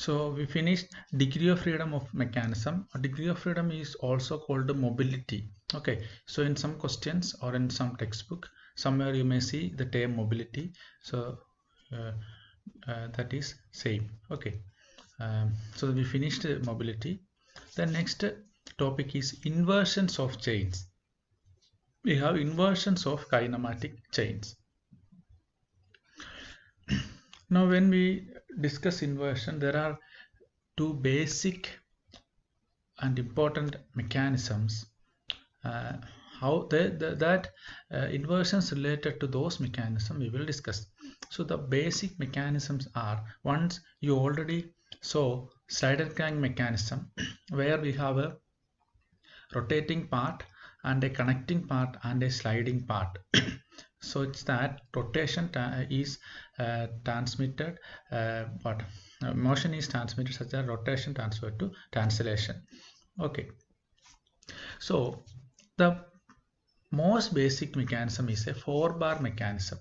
So we finished degree of freedom of mechanism. A degree of freedom is also called mobility. Okay, so in some questions or in some textbook, somewhere you may see the term mobility. So that is same. Okay, so we finished mobility. The next topic is inversions of chains. We have inversions of kinematic chains. Now when we discuss inversion, there are two basic and important mechanisms. How that inversions related to those mechanisms we will discuss. So the basic mechanisms are, once you already saw slider crank mechanism where we have a rotating part and a connecting part and a sliding part. So it's that rotation is transmitted, but motion is transmitted such that rotation transferred to translation. Okay, so the most basic mechanism is a 4-bar mechanism.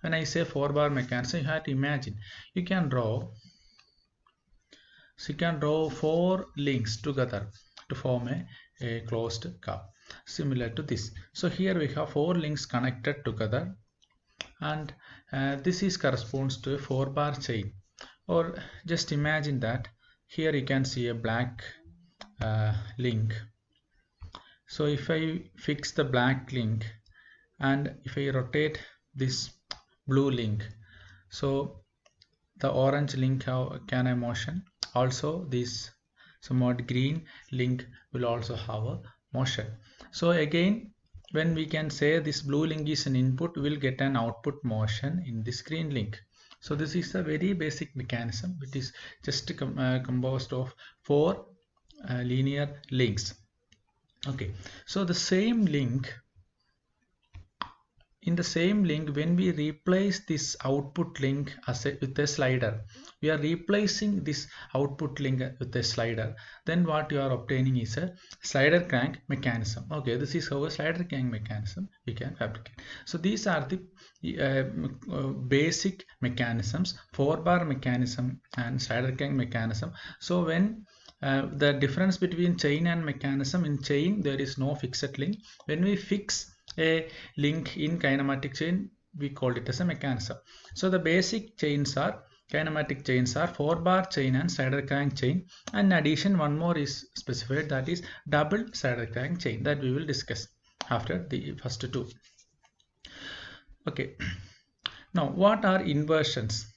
When I say 4-bar mechanism, you have to imagine you can draw 4 links together to form a closed curve similar to this. So here we have 4 links connected together, and this is corresponds to a 4-bar chain. Or just imagine that here you can see a black link. So if I fix the black link and if I rotate this blue link, so the orange link can have motion. Also this somewhat green link will also have a motion. So again, when we can say this blue link is an input, we will get an output motion in this green link. So this is a very basic mechanism. It is just composed of 4 linear links. Okay, so the same link, in the same link, when we replace this output link with a slider, we are replacing this output link with a slider, then what you are obtaining is a slider crank mechanism. Okay, this is how a slider crank mechanism we can fabricate. So these are the basic mechanisms, 4-bar mechanism and slider crank mechanism. So when the difference between chain and mechanism, in chain there is no fixed link. When we fix a link in kinematic chain, we call it as a mechanism. So the basic chains are, kinematic chains are 4-bar chain and slider crank chain, and in addition one more is specified, that is double slider crank chain, that we will discuss after the first two. Okay, now what are inversions?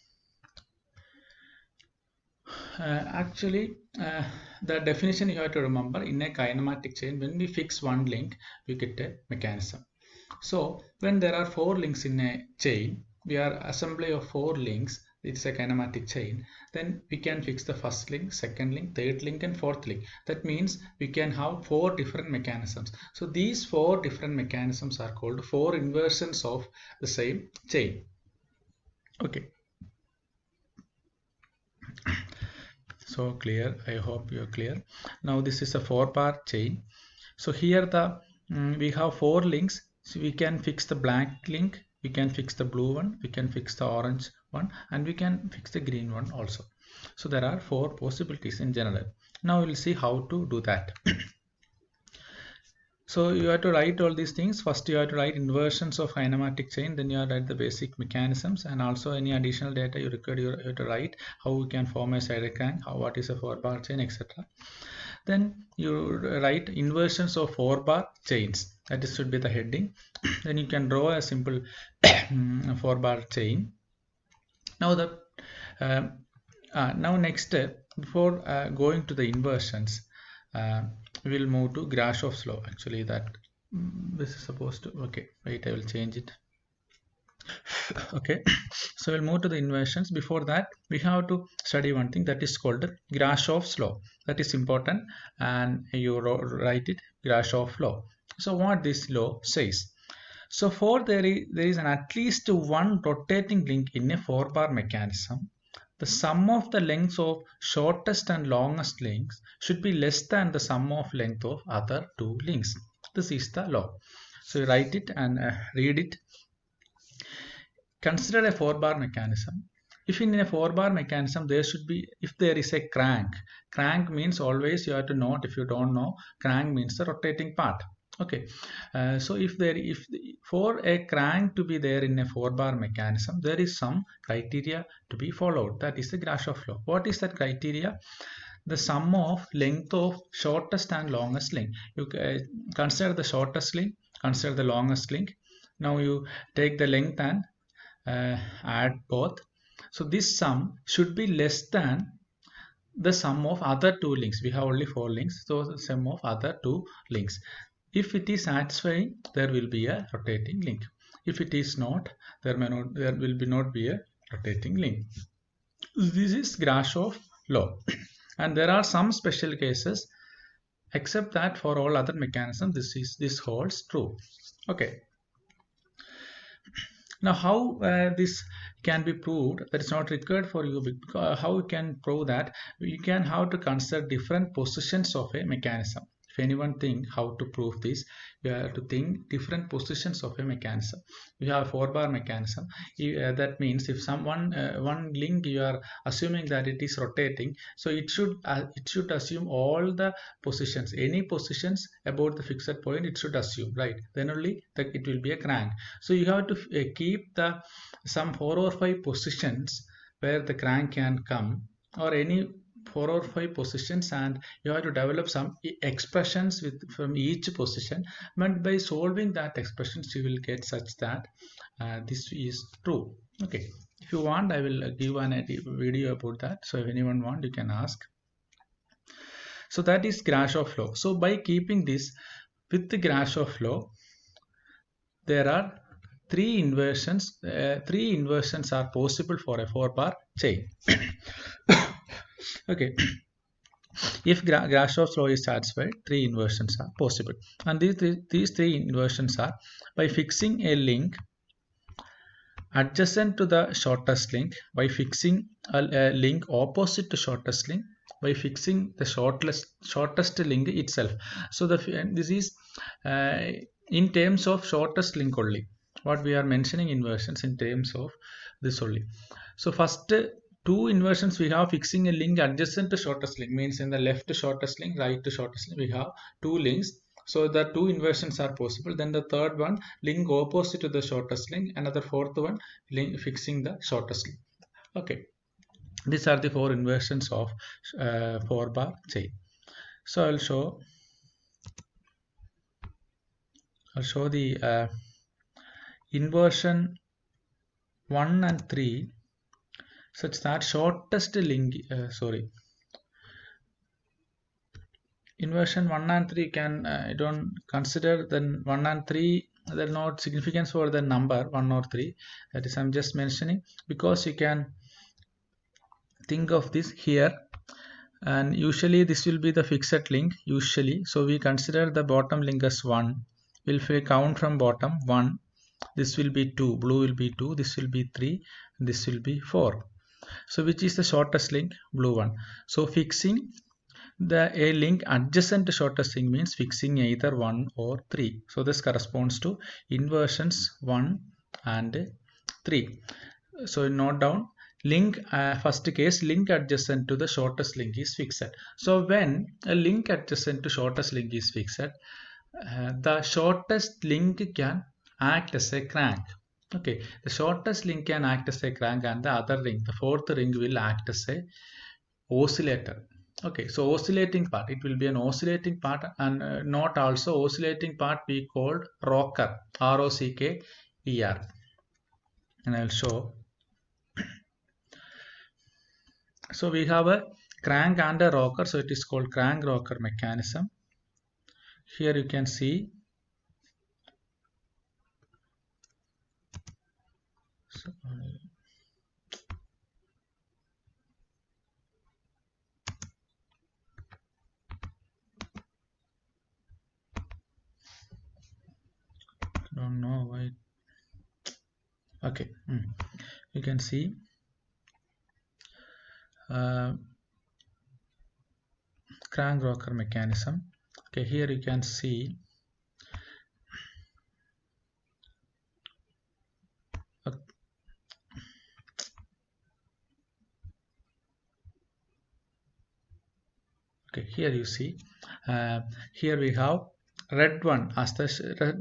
Actually, the definition you have to remember, in a kinematic chain, when we fix one link, we get a mechanism. So when there are 4 links in a chain, we are assembly of 4 links, it's a kinematic chain, then we can fix the first link, second link, third link and fourth link. That means we can have 4 different mechanisms. So these 4 different mechanisms are called 4 inversions of the same chain. Okay. So clear, I hope you're clear. Now this is a 4-bar chain. So here the we have 4 links. So we can fix the black link, we can fix the blue one, we can fix the orange one, and we can fix the green one also. So there are 4 possibilities in general. Now we'll see how to do that. So you have to write all these things. First you have to write inversions of kinematic chain, then you have to write the basic mechanisms, and also any additional data you require, you have to write how we can form a slider crank, what is a 4-bar chain, etc. Then you write inversions of 4-bar chains, that is should be the heading. Then you can draw a simple 4-bar chain. Now now next, before going to the inversions, we will move to Grashoff's law. Actually that this is supposed to, okay, wait, I will change it. Okay, so we'll move to the inversions. Before that, we have to study one thing that is called Grashoff's law. That is important, and you write it, Grashoff law. So what this law says, so for there is an at least one rotating link in a 4-bar mechanism, the sum of the lengths of shortest and longest links should be less than the sum of length of other 2 links. This is the law. So you write it and read it. Consider a 4-bar mechanism. if in a 4-bar mechanism there should be, if there is a crank means always you have to note, if you don't know, crank means the rotating part. Okay, so if for a crank to be there in a 4-bar mechanism, there is some criteria to be followed. That is the Grashof law. What is that criteria? The sum of length of shortest and longest link. You consider the shortest link, consider the longest link. Now you take the length and add both. So this sum should be less than the sum of other two links. We have only 4 links, so the sum of other 2 links. If it is satisfying, there will be a rotating link. If it is not, there will not be a rotating link. This is Grashof law. And there are some special cases, except that for all other mechanisms this holds true. Okay. Now how this can be proved? That is not required for you. Because how you can prove that? You can have to consider different positions of a mechanism. If anyone think how to prove this, you have to think different positions of a mechanism. You have a 4-bar mechanism. That means if one link you are assuming that it is rotating, so it should assume all the positions, any positions about the fixed point it should assume, right? Then only that it will be a crank. So you have to keep some 4 or 5 positions where the crank can come, or any 4 or 5 positions, and you have to develop some expressions from each position, but by solving that expressions you will get such that this is true. Okay, if you want, I will give an video about that, so if anyone want, you can ask. So that is Grashof law. So by keeping this with the Grashof law, there are 3 inversions. 3 inversions are possible for a 4-bar chain. Okay, if Grashof's law is satisfied, 3 inversions are possible, and these 3 inversions are by fixing a link adjacent to the shortest link, by fixing a link opposite to shortest link, by fixing the shortest link itself. So this is in terms of shortest link only. What we are mentioning inversions in terms of this only. So first 2 inversions we have: fixing a link adjacent to shortest link, means in the left shortest link, right to shortest link, we have 2 links. So the 2 inversions are possible. Then the third one, link opposite to the shortest link. Another 4th one, link fixing the shortest link. Okay, these are the 4 inversions of 4-bar chain. So I'll show the inversion 1 and 3 such that shortest link, inversion 1 and 3 can don't consider. Then 1 and 3, there not significance for the number 1 or 3. That is, I'm just mentioning because you can think of this here, and usually this will be the fixed link usually. So we consider the bottom link as 1. If we count from bottom 1, this will be 2, blue will be 2, this will be 3, and this will be 4. So which is the shortest link? Blue one. So fixing a link adjacent to shortest link means fixing either 1 or 3. So this corresponds to inversions 1 and 3. So note down, link first case, link adjacent to the shortest link is fixed. So when a link adjacent to shortest link is fixed, the shortest link can act as a crank. Okay, the shortest link can act as a crank, and the other ring, the 4th ring, will act as a oscillator. Okay, so oscillating part, it will be an oscillating part, and not also oscillating part we called rocker, R-O-C-K-E-R, and I will show. So we have a crank and a rocker, so it is called crank rocker mechanism. Here you can see. Don't know why. Okay, you can see crank rocker mechanism. Okay, here you can see Okay, here you see, here we have red one as the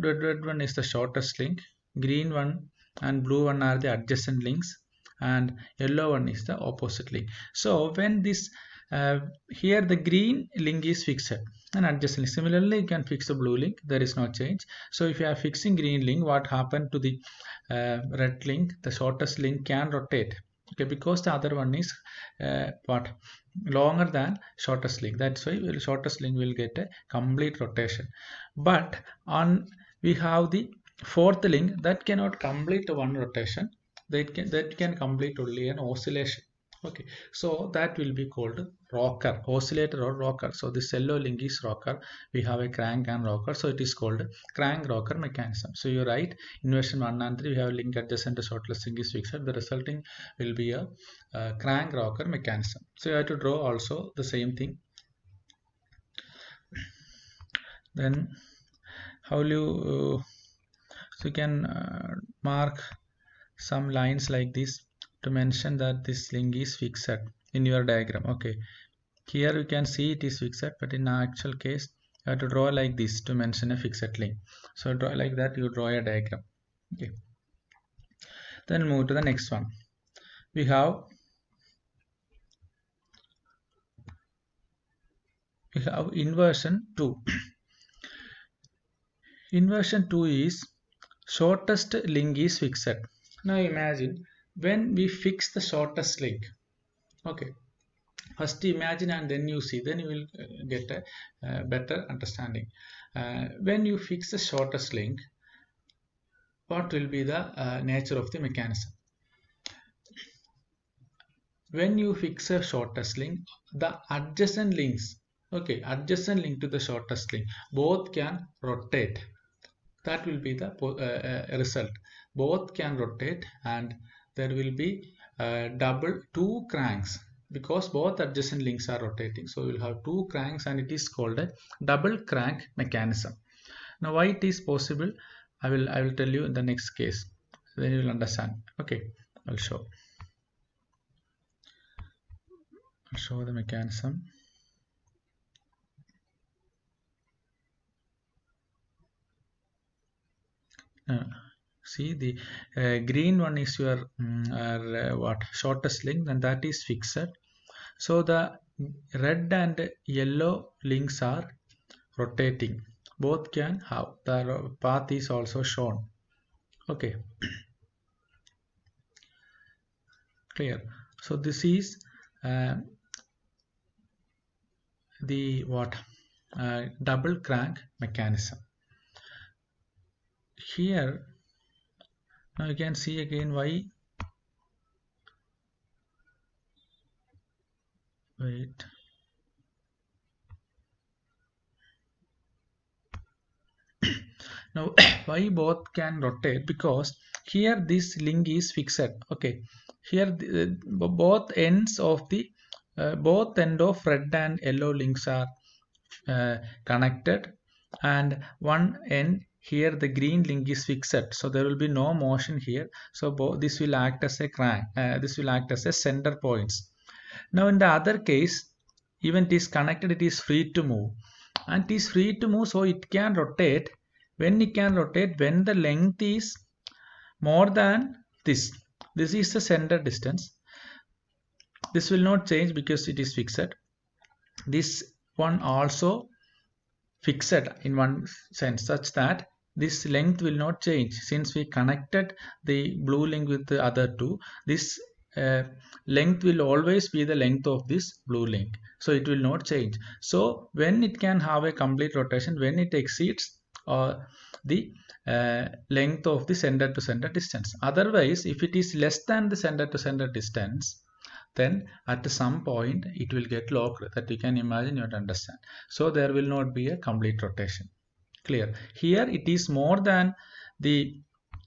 red one is the shortest link, green one and blue one are the adjacent links, and yellow one is the opposite link. So when this here the green link is fixed and adjacent link. Similarly, you can fix the blue link, there is no change. So if you are fixing green link, what happened to the red link? The shortest link can rotate, okay, because the other one is what longer than shortest link. That's why shortest link will get a complete rotation. But on we have the fourth link that cannot complete one rotation, that can complete only an oscillation. Okay, so that will be called rocker, oscillator or rocker. So this yellow link is rocker, we have a crank and rocker, so it is called crank rocker mechanism. So you write inversion 1 and 3, we have link adjacent to shortest link is fixed, the resulting will be a crank rocker mechanism. So you have to draw also the same thing. Then how will you so you can mark some lines like this to mention that this link is fixed in your diagram. Okay, here you can see it is fixed, but in actual case you have to draw like this to mention a fixed link. So draw like that, you draw a diagram. Okay, then move to the next one. We have inversion 2. Inversion 2 is shortest link is fixed. Now imagine when we fix the shortest link. Okay, first imagine and then you see, then you will get a better understanding. When you fix the shortest link, what will be the nature of the mechanism? When you fix a shortest link, the adjacent links, okay, adjacent link to the shortest link, both can rotate. That will be the result. Both can rotate, and there will be double two cranks because both adjacent links are rotating. So we will have two cranks, and it is called a double crank mechanism. Now why it is possible, I will tell you in the next case, then you will understand. Okay, I'll show the mechanism. See, the green one is your what shortest link, and that is fixed. So the red and yellow links are rotating, both can have, the path is also shown. Okay, clear. So this is the what double crank mechanism. Here now you can see again why. Wait. Now why both can rotate? Because here this link is fixed. Okay, here both ends of the both end of red and yellow links are connected, and one end here the green link is fixed, so there will be no motion here. So this will act as a crank, this will act as a center points. Now in the other case, even it is connected, it is free to move, and it is free to move, so it can rotate. When it can rotate, when the length is more than this is the center distance, this will not change because it is fixed. This one also fixed in one sense, such that this length will not change. Since we connected the blue link with the other two, this length will always be the length of this blue link, so it will not change. So when it can have a complete rotation, when it exceeds the length of the center to center distance. Otherwise, if it is less than the center to center distance, then at some point it will get locked, that you can imagine, you have to understand. So there will not be a complete rotation. Clear. Here it is more than the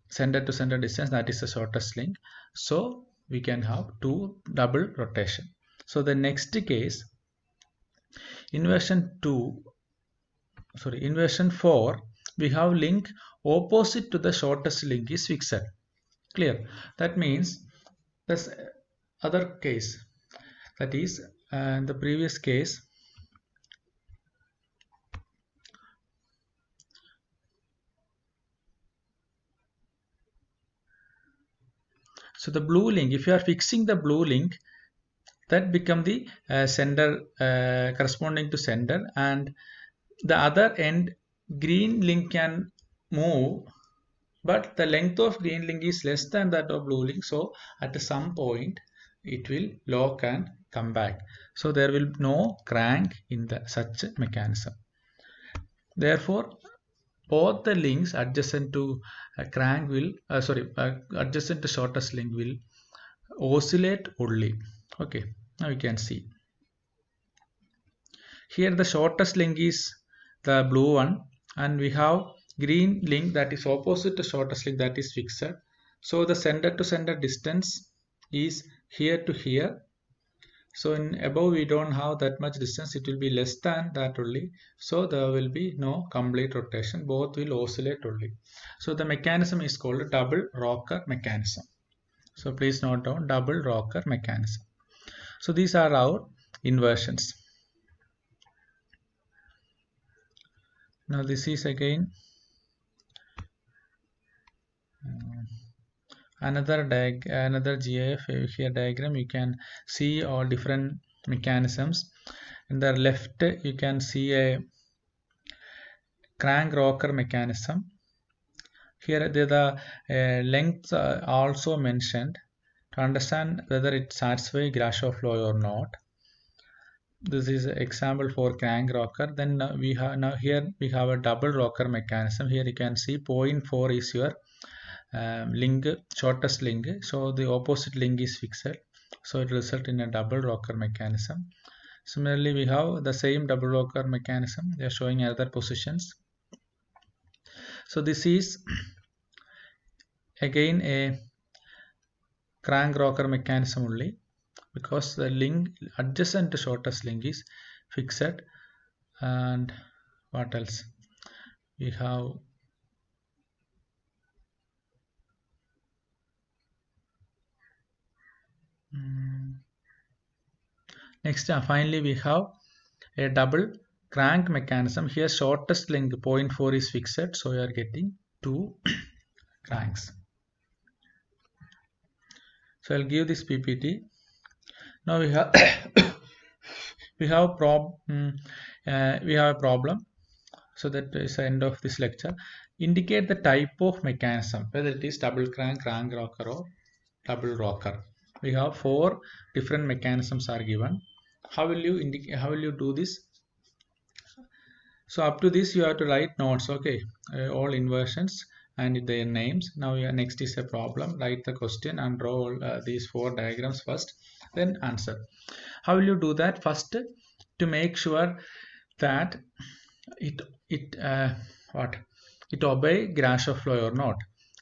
center to center distance, that is the shortest link, so we can have two double rotation. So the next case, inversion 4, we have link opposite to the shortest link is fixed. Clear. That means this other case, that is the previous case, So the blue link, if you are fixing the blue link, that become the sender, corresponding to sender, and the other end green link can move, but the length of green link is less than that of blue link, so at some point it will lock and come back. So there will be no crank in the such mechanism. Therefore both the links adjacent to crank will adjacent to shortest link will oscillate only. Okay, now you can see here the shortest link is the blue one, and we have green link that is opposite to shortest link, that is fixed. So the center to center distance is here to here. So in above we don't have that much distance, it will be less than that only. So there will be no complete rotation, both will oscillate only. So the mechanism is called double rocker mechanism. So please note down double rocker mechanism. So these are our inversions. Now this is again another GIF here diagram. You can see all different mechanisms. In the left you can see a crank rocker mechanism. Here the lengths are also mentioned to understand whether it satisfies Grashof law or not. This is an example for crank rocker. Then here we have a double rocker mechanism. Here you can see 0.4 is your link, shortest link. So the opposite link is fixed. So it results in a double rocker mechanism. Similarly, we have the same double rocker mechanism. They are showing other positions. So this is again a crank rocker mechanism only, because the link adjacent to shortest link is fixed. And what else we have? Next, finally we have a double crank mechanism. Here shortest link 0.4 is fixed, so you are getting two cranks. So I'll give this PPT. Now we have we have a problem. So that is the end of this lecture. Indicate the type of mechanism, whether it is double crank, crank rocker, or double rocker. We have 4 different mechanisms are given. How will you indicate? How will you do this? So up to this you have to write notes. Okay, all inversions and their names. Now next is a problem. Write the question and draw all, these 4 diagrams first, then answer. How will you do that? First, to make sure that it obey Grashof law or not.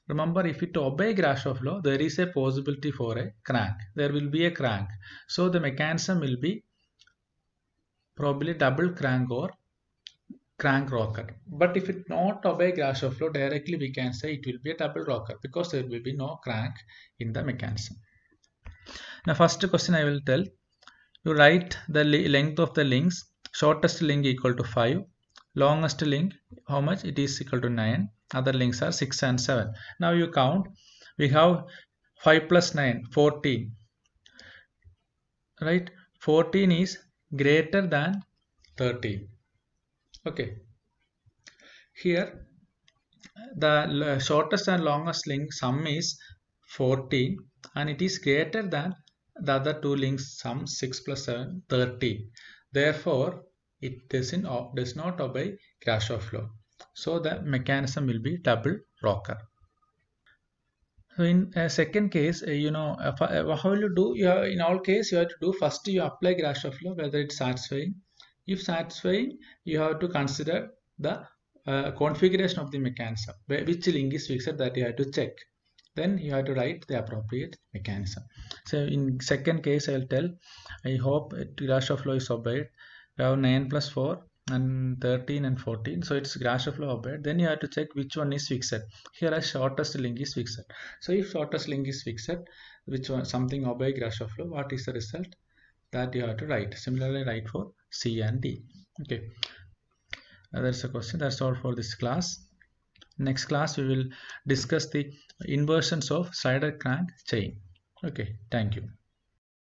Remember, if it obey Grashof law, there is a possibility for a crank. There will be a crank. So the mechanism will be probably double crank or crank rocker. But if it not obey Grashof law, directly we can say it will be a double rocker, because there will be no crank in the mechanism. Now first question I will tell. You write the length of the links. Shortest link equal to 5. Longest link, how much? It is equal to 9. Other links are 6 and 7. Now you count. We have 5 plus 9, 14. Right? 14 is greater than 13. Okay. Here the shortest and longest link sum is 14, and it is greater than the other 2 links sum 6 plus 7, 13. Therefore it does not obey Grashof law. So the mechanism will be double rocker. So in a second case, how will you do? In all cases, you have to do first you apply Grashof law, whether it's satisfying. If satisfying, you have to consider the configuration of the mechanism, which link is fixed, that you have to check. Then you have to write the appropriate mechanism. So in second case, I will tell. I hope Grashof law is obeyed. We have 9 plus 4 and 13 and 14. So it's Grashof law obeyed. Then you have to check which one is fixed. Here a shortest link is fixed. So if shortest link is fixed, which one something obey Grashof law, what is the result? That you have to write. Similarly, write for C and D. Okay. That's a question. That's all for this class. Next class we will discuss the inversions of slider crank chain. Okay, thank you.